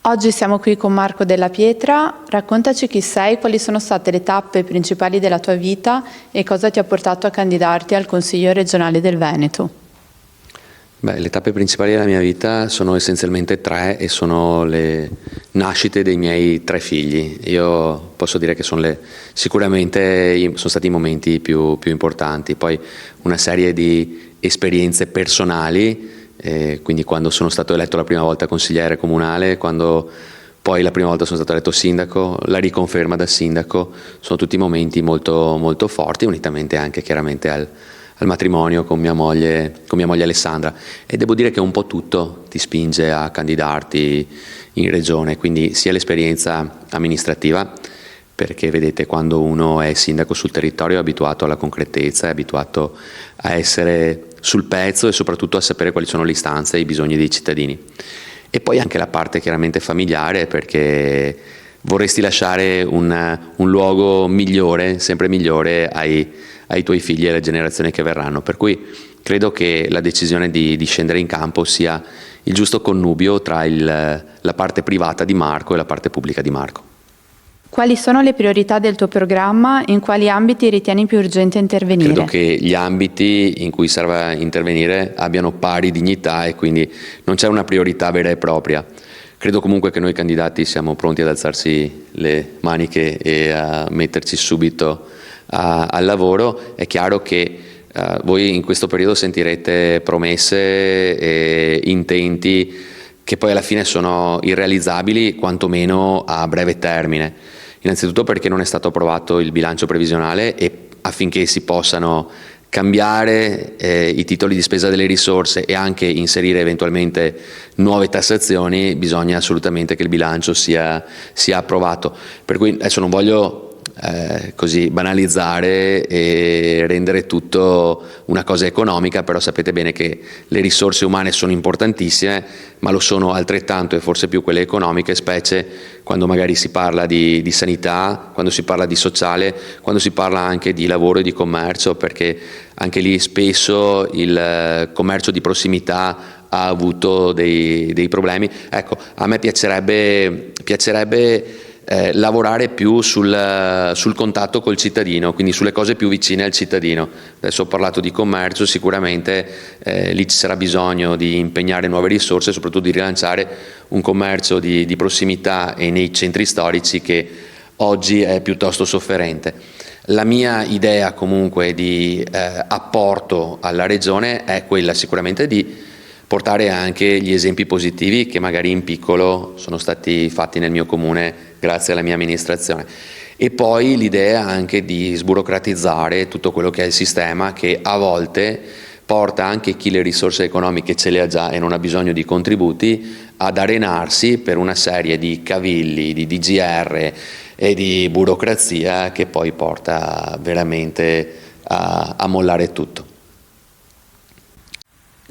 Oggi siamo qui con Marco Della Pietra. Raccontaci chi sei, quali sono state le tappe principali della tua vita e cosa ti ha portato a candidarti al Consiglio regionale del Veneto. Le tappe principali della mia vita sono essenzialmente tre e sono le nascite dei miei tre figli. Io posso dire che sicuramente sono stati i momenti più importanti. Poi una serie di esperienze personali, quindi quando sono stato eletto la prima volta consigliere comunale, quando poi la prima volta sono stato eletto sindaco, la riconferma da sindaco, sono tutti momenti molto, molto forti, unitamente anche chiaramente al matrimonio con mia moglie Alessandra, e devo dire che un po' tutto ti spinge a candidarti in regione, quindi sia l'esperienza amministrativa, perché vedete, quando uno è sindaco sul territorio è abituato alla concretezza, è abituato a essere sul pezzo e soprattutto a sapere quali sono le istanze e i bisogni dei cittadini. E poi anche la parte chiaramente familiare, perché vorresti lasciare un luogo migliore, sempre migliore ai tuoi figli e alle generazioni che verranno. Per cui credo che la decisione di scendere in campo sia il giusto connubio tra la parte privata di Marco e la parte pubblica di Marco. Quali sono le priorità del tuo programma? In quali ambiti ritieni più urgente intervenire? Credo che gli ambiti in cui serve intervenire abbiano pari dignità e quindi non c'è una priorità vera e propria. Credo comunque che noi candidati siamo pronti ad alzarsi le maniche e a metterci subito al lavoro. È chiaro che voi in questo periodo sentirete promesse e intenti che poi alla fine sono irrealizzabili, quantomeno a breve termine. Innanzitutto perché non è stato approvato il bilancio previsionale e affinché si possano cambiare i titoli di spesa delle risorse e anche inserire eventualmente nuove tassazioni, bisogna assolutamente che il bilancio sia approvato. Per cui adesso non voglio così banalizzare e rendere tutto una cosa economica, però sapete bene che le risorse umane sono importantissime, ma lo sono altrettanto e forse più quelle economiche, specie quando magari si parla di sanità, quando si parla di sociale, quando si parla anche di lavoro e di commercio, perché anche lì spesso il commercio di prossimità ha avuto dei problemi. Ecco, a me piacerebbe lavorare più sul contatto col cittadino, quindi sulle cose più vicine al cittadino. Adesso ho parlato di commercio, sicuramente lì ci sarà bisogno di impegnare nuove risorse, soprattutto di rilanciare un commercio di prossimità e nei centri storici che oggi è piuttosto sofferente. La mia idea comunque di apporto alla Regione è quella sicuramente di portare anche gli esempi positivi che magari in piccolo sono stati fatti nel mio comune grazie alla mia amministrazione, e poi l'idea anche di sburocratizzare tutto quello che è il sistema, che a volte porta anche chi le risorse economiche ce le ha già e non ha bisogno di contributi ad arenarsi per una serie di cavilli, di DGR e di burocrazia che poi porta veramente a mollare tutto.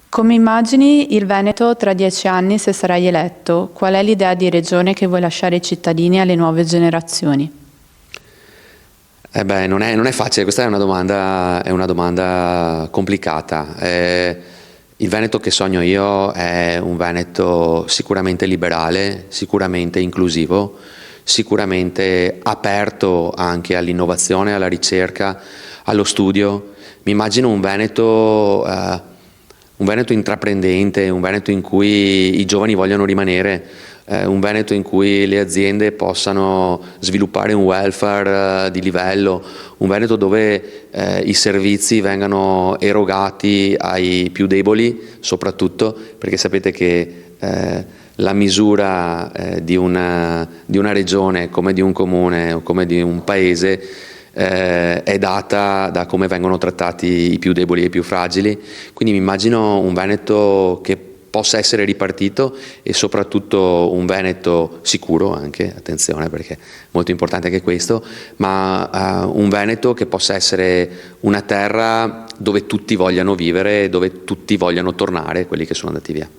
Come immagini il Veneto tra 10 anni se sarai eletto? Qual è l'idea di regione che vuoi lasciare ai cittadini e alle nuove generazioni? Non è facile, questa è una domanda complicata. Il Veneto che sogno io è un Veneto sicuramente liberale, sicuramente inclusivo, sicuramente aperto anche all'innovazione, alla ricerca, allo studio. Mi immagino un Veneto intraprendente, un Veneto in cui i giovani vogliono rimanere, un Veneto in cui le aziende possano sviluppare un welfare di livello, un Veneto dove i servizi vengano erogati ai più deboli, soprattutto perché sapete che la misura di una regione come di un comune o come di un paese è data da come vengono trattati i più deboli e i più fragili. Quindi mi immagino un Veneto che possa essere ripartito e soprattutto un Veneto sicuro anche, attenzione perché è molto importante anche questo, ma un Veneto che possa essere una terra dove tutti vogliano vivere e dove tutti vogliano tornare, quelli che sono andati via.